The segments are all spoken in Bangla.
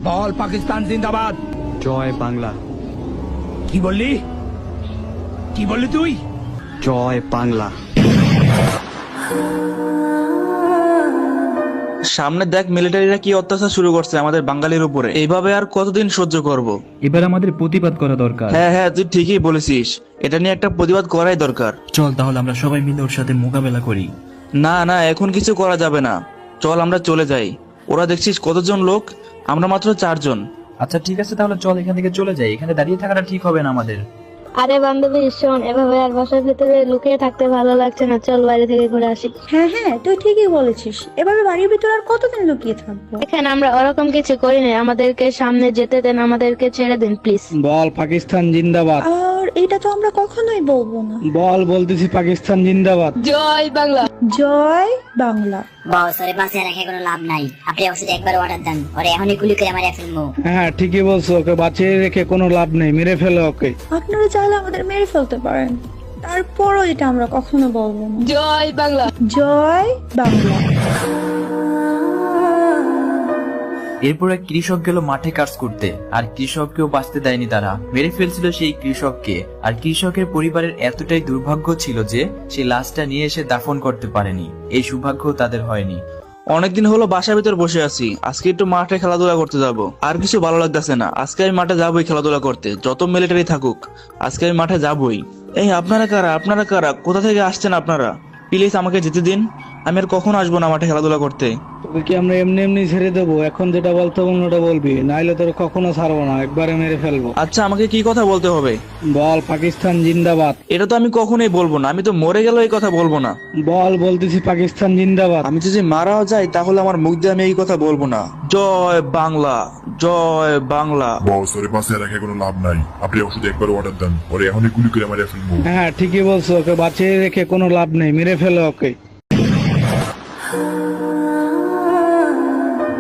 বল পাকিস্তান জিন্দাবাদ। জয় বাংলা। কি বললি তুই? জয় বাংলা। সামনে দেখ মিলিটারিরা কি অত্যাচার শুরু করছে আমাদের বাঙালির উপরে। এইভাবে আর কতদিন সহ্য করব? এবার আমাদের প্রতিবাদ করা দরকার। হ্যাঁ তুই ঠিকই বলেছিস, এটা নিয়ে একটা প্রতিবাদ করাই দরকার। চল তাহলে আমরা সবাই মিলে ওর সাথে মোকাবেলা করি। না এখন কিছু করা যাবে না, চল আমরা চলে যাই। ওরা দেখছিস কতজন লোক, আমরা মাত্র 4 জন। আচ্ছা ঠিক আছে, তাহলে চল এখান থেকে চলে যাই, এখানে দাঁড়িয়ে থাকাটা ঠিক হবে না আমাদের। আরে বান্ধবী শোন, এভাবে আর বাসার ভিতরে লুকিয়ে থাকতে ভালো লাগছে না, চল বাইরে থেকে ঘুরে আসি। হ্যাঁ তুই ঠিকই বলেছিস, এভাবে বাড়ির ভিতরে আর কতদিন লুকিয়ে থাকবো? এখানে আমরা ওরকম কিছু করি না, আমাদেরকে সামনে যেতে দেন, আমাদেরকে ছেড়ে দিন প্লিজ। বল পাকিস্তান জিন্দাবাদ। আর এটা তো আমরা কখনোই বলবো না। বলতেছি পাকিস্তান জিন্দাবাদ। জয় বাংলা। জয় বাংলা। বস ওরে পাশে রেখে কোনো লাভ নাই, আপনি ওষুধ একবার অর্ডার দেন, ওরে এখনই গুলি করে মারিয়া ফেলবো। হ্যাঁ ঠিকই বলছো, ওকে বাঁচিয়ে রেখে কোনো লাভ নেই, মেরে ফেলো ওকে। আপনারা চাইলে আমাদের মেরে ফেলতে পারেন, তারপরও এটা আমরা কখনো বলবো না। জয় বাংলা। জয় বাংলা। এরপর এক কৃষক গেল মাঠে কাজ করতে, আর কৃষককেও বাঁচতে দেয়নি, তারা মেরে ফেলছিল সেই কৃষককে। আর কৃষকের পরিবারের এতটাই দুর্ভাগ্য ছিল যে সে লাশটা নিয়ে এসে দাফন করতে পারেনি। এই সৌভাগ্য তাদের হয়নি। অনেকদিন হলো বাসার ভিতর বসে আছি, আজকে একটু মাঠে খেলাধুলা করতে যাব। আর কিছু ভালো লাগতেছে না, আজকে আমি মাঠে যাবোই খেলাধুলা করতে, যত মিলিটারি থাকুক আজকে আমি মাঠে যাবোই। এই আপনারা কারা, কোথা থেকে আসছেন আপনারা? প্লিজ আমাকে যেতে দিন, আমি আর কখনো আসবো না মাঠে খেলাধুলা করতে। তোকে কি আমরা এমনি ছেড়ে দেবো? এখন যেটা বলতে ওটা বলবি, নাইলে তোর কখনো ছাড়বো না, একবারে মেরে ফেলবো। আচ্ছা আমাকে কি কথা বলতে হবে? বল পাকিস্তান জিন্দাবাদ। এটা তো আমি কখনোই বলবো না, আমি তো মরে গেলেও এই কথা বলবো না। বলতেছি পাকিস্তান জিন্দাবাদ। আমি যদি মারাও যাই তাহলে আমার মুখ দিয়ে আমি এই কথা বলবো না। জয় বাংলা, জয় বাংলা। বস ওরে পাশে রেখে কোনো লাভ নাই, আপনি ওষুধ একবার অর্ডার দেন, ওরে এখনই গুলি করে মারিয়া ফেলবো। হ্যাঁ ঠিকই বলছো, ওকে বাঁচিয়ে রেখে কোনো লাভ নেই, মেরে ফেলো ওকে।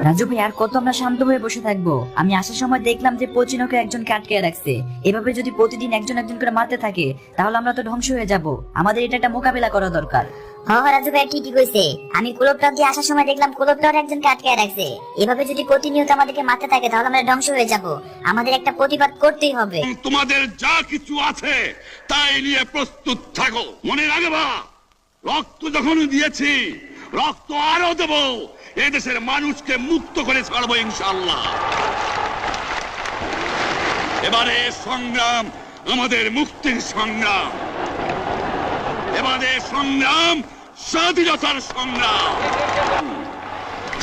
রাজু ভাই আর কত আমরা শান্ত হয়ে বসে থাকবো? আমি আসার সময় দেখলাম যে পচিনকে একজনকে আটকে রাখছে। এভাবে যদি প্রতিদিন একজন করে মারতে থাকে তাহলে আমরা তো ধ্বংস হয়ে যাব। আমাদের এটা একটা মোকাবেলা করা দরকার। হ্যাঁ রাজু ভাই ঠিকই কইছে, আমি কুলপটার দিয়ে আসার সময় দেখলাম কুলপটার একজনকে আটকে রাখছে। এভাবে যদি প্রতিনিয়ত আমাদেরকে মারতে থাকে তাহলে আমরা ধ্বংস হয়ে যাব। আমাদের একটা প্রতিবাদ করতেই হবে। তোমাদের যা কিছু আছে তাই নিয়ে প্রস্তুত থাকো। মনে রাখবা, রক্ত যখন দিয়েছি রক্ত আরো দেব, এদেশের মানুষকে মুক্ত করে ছাড়বো ইনশাআল্লাহ। এবারে সংগ্রাম আমাদের মুক্তির সংগ্রাম, এবারে সংগ্রাম স্বাধীনতার সংগ্রাম।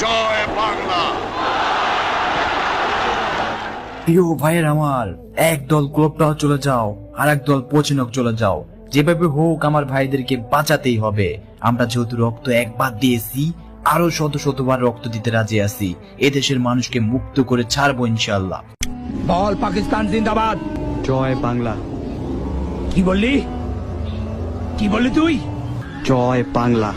জয় বাংলা। প্রিয় ভাইয়ের আমার, এক দল ক্লোবটাও চলে যাও, আর এক দল পচিনক চলে যাও। যেভাবে হোক আমার ভাইদেরকে বাঁচাতেই হবে। আমরা যেহেতু রক্ত একবার দিয়েছি, আরো শতবার রক্ত দিতে রাজি আছি। এদেশের মানুষকে মুক্ত করে ছাড়বো ইনশাআল্লাহ। বল পাকিস্তান জিন্দাবাদ। জয় বাংলা। কি বললি তুই? জয় বাংলা।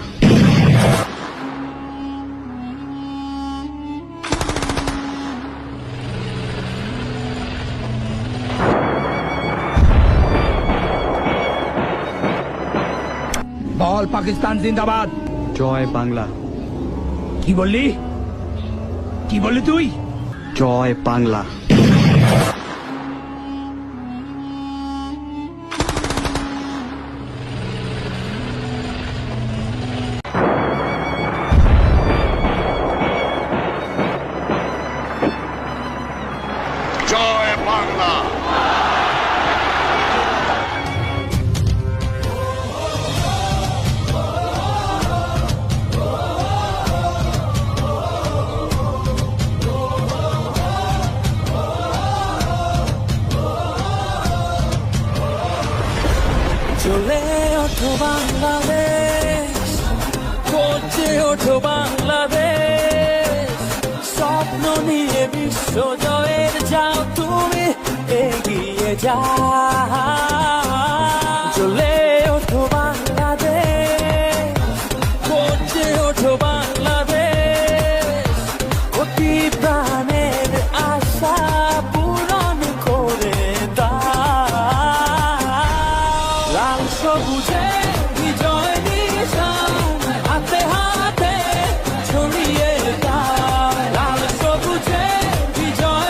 বল পাকিস্তান জিন্দাবাদ। জয় বাংলা। কি বললি তুই? জয় বাংলা। জয় বাংলা। চলে ওঠো বাংলাদেশ, করছে ওঠো বাংলাদেশ, স্বপ্ন নিয়ে বিশ্ব জয়ের যাও তুমি এগিয়ে যাও। চলে ওঠো বাংলাদেশ, করছে ওঠো বাংলাদেশ, অতি প্রাণের আশা পূরণ করে দাও। লাল সবুজে বিজয় নিশান হাতে হাতে ছড়িয়ে দাও। লাল সবুজে বিজয়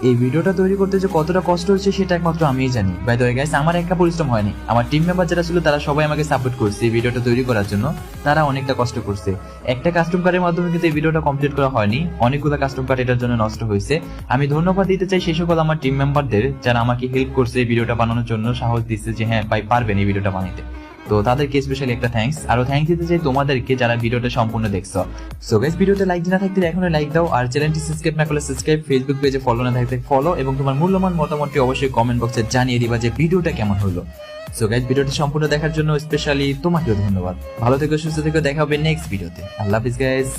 এই ভিডিওটা তৈরি করতে যে কতটা কষ্ট হচ্ছে সেটা একমাত্র আমিই জানি। বাই দ্য ওয়ে গাইস, আমার একা পরিশ্রম হয়নি, আমার টিম মেম্বার যারা ছিল তারা সবাই আমাকে সাপোর্ট করছে এই ভিডিওটা তৈরি করার জন্য। তারা অনেকটা কষ্ট করছে। একটা কাস্টম কার্ডের মাধ্যমে কিন্তু এই ভিডিওটা কমপ্লিট করা হয়নি, অনেকগুলো কাস্টম কার্ড এটার জন্য নষ্ট হয়েছে। আমি ধন্যবাদ দিতে চাই সেই সকল আমার টিম মেম্বারদের যারা আমাকে হেল্প করছে এই ভিডিওটা বানানোর জন্য, সাহস দিচ্ছে যে হ্যাঁ ভাই পারবেন এই ভিডিওটা বানাইতে। তো তাদেরকে স্পেশালি একটা থ্যাঙ্কস। আরো থ্যাঙ্কস দিতে চাই তোমাদেরকে যারা ভিডিওটা সম্পূর্ণ দেখছো। সো গাইস, ভিডিওতে লাইক না থাকলে এখনো লাইক দাও, আর চ্যানেলটি সাবস্ক্রাইব না করলে সাবস্ক্রাইব, ফেসবুক পেজে ফলো না থাকলে ফলো, এবং তোমার মূল্যবান মতামতটি অবশ্যই কমেন্ট বক্সে জানিয়ে দিবা যে ভিডিওটা কেমন হলো। সো গাইস, ভিডিওটি সম্পূর্ণ দেখার জন্য স্পেশালি তোমাকেও ধন্যবাদ। ভালো থেকো, সুস্থ থেকো, দেখা হবে নেক্সট ভিডিওতে। আল্লাহ হাফেজ গাইস।